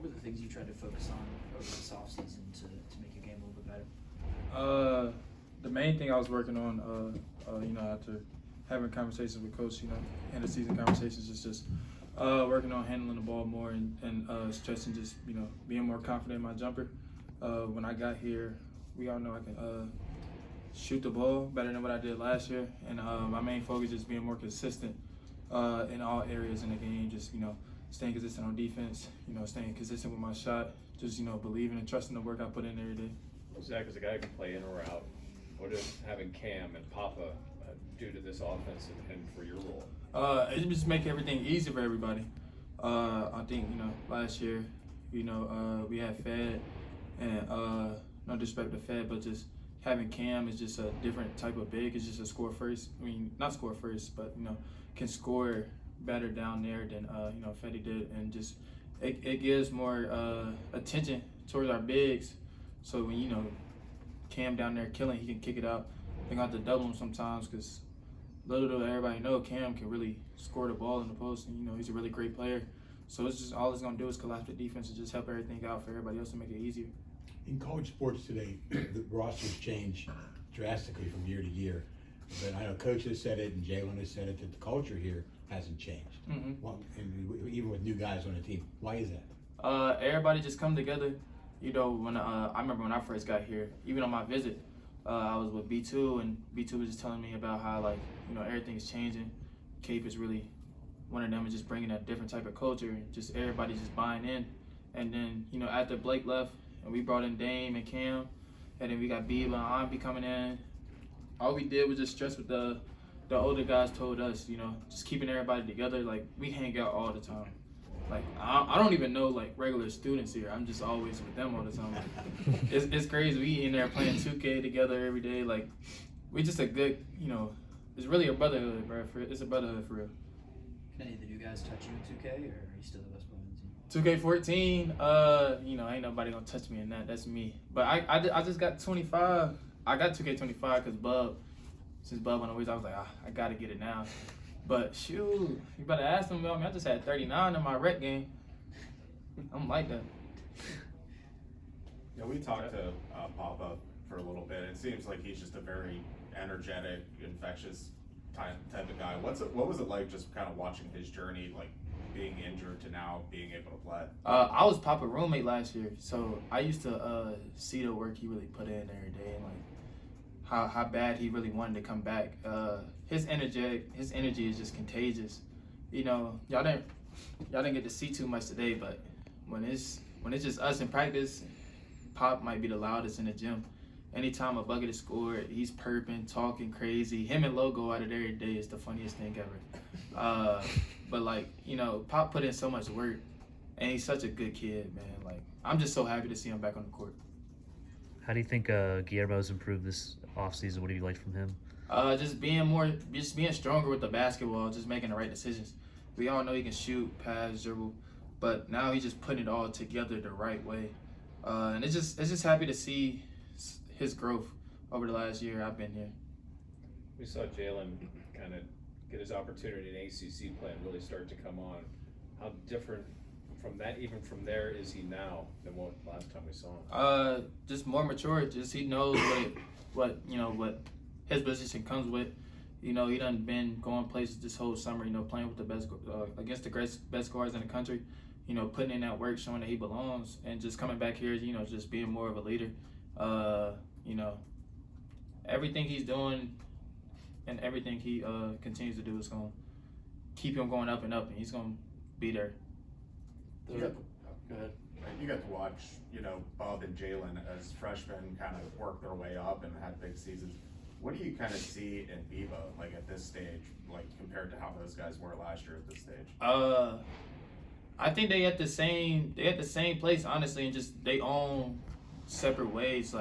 were the things you tried to focus on over this offseason to make your game a little bit better? The main thing I was working on, after having conversations with coach, end of season conversations, is just working on handling the ball more and stressing just, being more confident in my jumper. When I got here, we all know I can shoot the ball better than what I did last year. And my main focus is being more consistent in all areas in the game, just, staying consistent on defense, staying consistent with my shot, just, believing and trusting the work I put in every day. Zach, as a guy who can play in or out, what does having Cam and Papa do to this offense and for your role? It just make everything easier for everybody. I think, last year, we had Fed, and no disrespect to Fed, but just having Cam is just a different type of big. It's just a score first. I mean, not score first, but, can score better down there than, Fetty did. And just, it gives more attention towards our bigs. So when, Cam down there killing, he can kick it out. They got to double him sometimes because little do everybody know, Cam can really score the ball in the post. And, he's a really great player. So it's just all it's going to do is collapse the defense and just help everything out for everybody else to make it easier. In college sports today, the rosters change drastically from year to year. But I know Coach has said it and Jalen has said it that the culture here hasn't changed. Mm-hmm. Well, and even with new guys on the team. Why is that? Everybody just come together. When I remember when I first got here, even on my visit, I was with B2, and B2 was just telling me about how, everything's changing. Cape is really one of them, is just bringing a different type of culture, and just everybody just buying in. And then, after Blake left, and we brought in Dame and Cam, and then we got Biba and Ambi coming in, all we did was just stress what the older guys told us, just keeping everybody together. Like, we hang out all the time. Like, I don't even know, regular students here. I'm just always with them all the time. It's crazy. We in there playing 2K together every day. Like, we just a good, it's really a brotherhood, bro. It's a brotherhood for real. Can any of the new guys touch you in 2K, or are you still the best player on the team? 2K14, ain't nobody gonna touch me in that. That's me. But I just got 25. I got 2K25 because since Bub went away, I was like, I gotta get it now. But shoot, you better ask them about me. I just had 39 in my rec game. I'm like that. Yeah, we talked to Papa for a little bit. It seems like he's just a very energetic, infectious type of guy. What was it like just kind of watching his journey, like being injured to now being able to play? I was Papa's roommate last year, so I used to see the work he really put in every day, and how bad he really wanted to come back. His energy is just contagious. Y'all didn't get to see too much today, but when it's just us in practice, Pop might be the loudest in the gym. Anytime a bucket is scored, he's perping, talking crazy. Him and Logo out of there every day is the funniest thing ever. But Pop put in so much work, and he's such a good kid, man. I'm just so happy to see him back on the court. How do you think Guillermo's improved this offseason? What have you liked from him? Just being stronger with the basketball, just making the right decisions. We all know he can shoot, pass, dribble, but now he's just putting it all together the right way. And it's just happy to see his growth over the last year I've been here. We saw Jalen kind of get his opportunity in ACC play and really start to come on. How different from that, even from there, is he now than what last time we saw him? Just more mature. Just he knows what his position comes with. He done been going places this whole summer. Playing with the best against the best guards in the country. Putting in that work, showing that he belongs, and just coming back here. Just being more of a leader. Everything he's doing and everything he continues to do is going to keep him going up and up, and he's going to be there. Go ahead. You got to watch, Bub and Jalen as freshmen kind of work their way up and had big seasons. What do you kind of see in Biba, at this stage, compared to how those guys were last year at this stage? I think they at the same place, honestly, and just they own separate ways.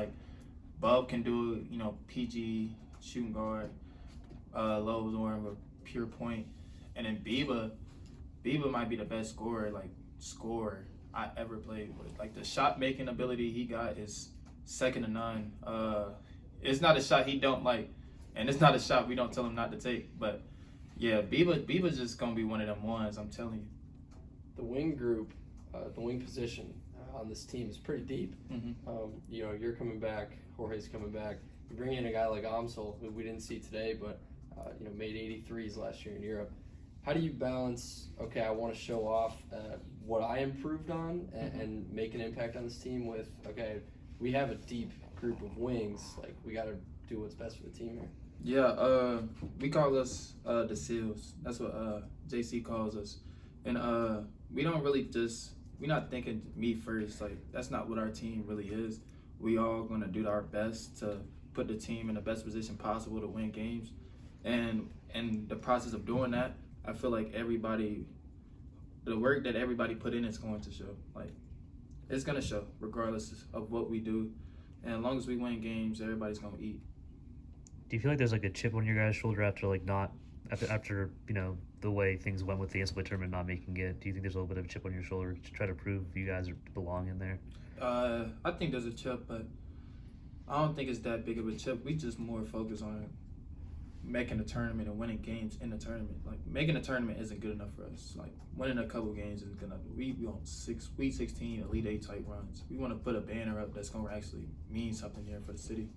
Bub can do, PG shooting guard, Lowe's on a pure point, and then Biba might be the best scorer I ever played with. The shot making ability he got is second to none. It's not a shot he don't like, and it's not a shot we don't tell him not to take. But yeah, Biba's just gonna be one of them ones. I'm telling you. The wing group the wing position on this team is pretty deep. You know, you're coming back, Jorge's coming back. You bring in a guy like Amsel, who we didn't see today, but you know, made 83s last year in Europe. How do you balance, okay, I want to show off what I improved on and make an impact on this team with, okay, we have a deep group of wings, like we got to do what's best for the team here? Yeah, we call us the SEALs. That's what JC calls us. And we don't really we're not thinking me first. Like, that's not what our team really is. We all gonna do our best to put the team in the best position possible to win games. And in the process of doing that, I feel like the work that everybody put in is going to show. Like, it's gonna show regardless of what we do. And as long as we win games, everybody's gonna eat. Do you feel like there's like a chip on your guys' shoulder after after you know the way things went with the NCAA tournament not making it? Do you think there's a little bit of a chip on your shoulder to try to prove you guys belong in there? I think there's a chip, but I don't think it's that big of a chip. We just more focus on making the tournament and winning games in the tournament. Like, making the tournament isn't good enough for us. Like, winning a couple games isn't good enough. We on Week 16 Elite 8 type runs. We want to put a banner up that's going to actually mean something here for the city.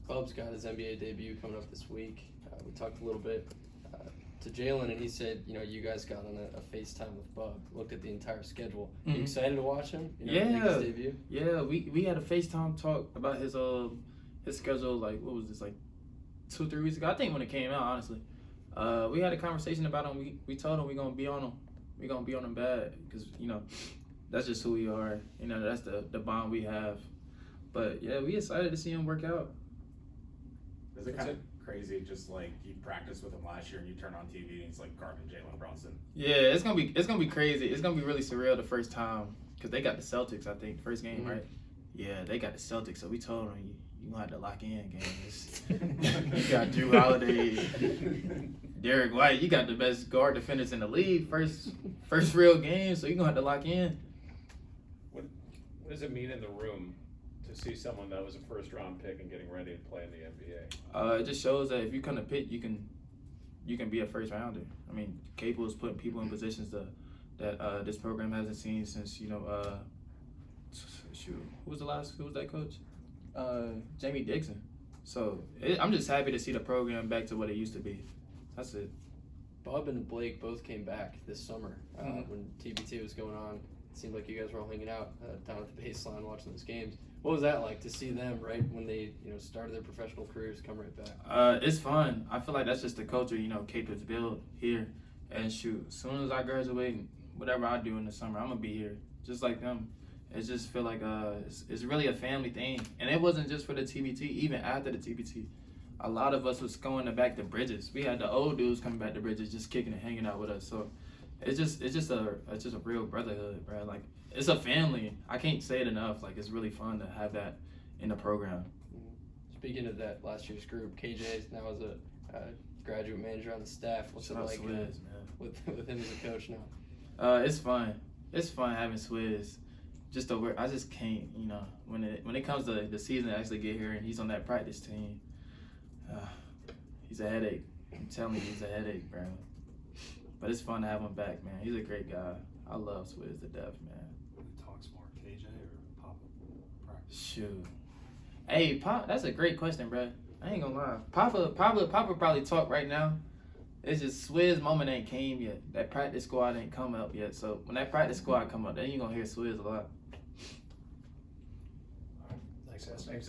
Bub's got his NBA debut coming up this week. We talked a little bit to Jalen, and he said, you know, you guys got on a FaceTime with Bub, looked at the entire schedule. You excited to watch him? You know, make his debut? Yeah, we had a FaceTime talk about his schedule, like, what was this, like 2-3 weeks ago? I think when it came out, honestly. We had a conversation about him. We told him we're going to be on him. We're going to be on him bad because, you know, that's just who we are. You know, that's the bond we have. But, yeah, we excited to see him work out. Is it kind of crazy, just like you practiced with him last year and you turn on TV and he's like guarding Jalen Brunson? Yeah, it's gonna be crazy. It's gonna be really surreal the first time because they got the Celtics, I think, first game, right? Yeah, they got the Celtics, so we told them you gonna have to lock in games. You got Drew Holiday, Derek White. You got the best guard defenders in the league. First real game, so you gonna have to lock in. What does it mean in the room to see someone that was a first-round pick and getting ready to play in the NBA? It just shows that if you come to Pitt, you can be a first rounder. I mean, capable is putting people in positions that this program hasn't seen since, you know, who was that coach? Jamie Dixon. So I'm just happy to see the program back to what it used to be. That's it. Bub and Blake both came back this summer when TBT was going on. It seemed like you guys were all hanging out down at the baseline watching those games. What was that like to see them right when they, you know, started their professional careers come right back? It's fun. I feel like that's just the culture, you know, Cape has built here. And shoot, as soon as I graduate, whatever I do in the summer, I'm gonna be here just like them. It just feel like it's really a family thing, and it wasn't just for the TBT. Even after the TBT, a lot of us was going back to Bridges. We had the old dudes coming back to Bridges, just kicking and hanging out with us. So it's just a real brotherhood, bro. Like, it's a family. I can't say it enough. Like, it's really fun to have that in the program. Speaking of that last year's group, KJ now is a graduate manager on the staff. What's it like with him as a coach now? It's fun. It's fun having Swizz. Just the work. I just can't, you know, when it comes to the season to actually get here and he's on that practice team, he's a headache. I'm telling you, he's a headache, bro. But it's fun to have him back, man. He's a great guy. I love Swizz to death, man. Who talks more, KJ or Papa? Practice? Shoot. Hey, Pop, that's a great question, bro. I ain't gonna lie. Papa probably talk right now. It's just Swizz moment ain't came yet. That practice squad ain't come up yet. So when that practice squad come up, then you gonna hear Swizz a lot. Thanks, Thanks,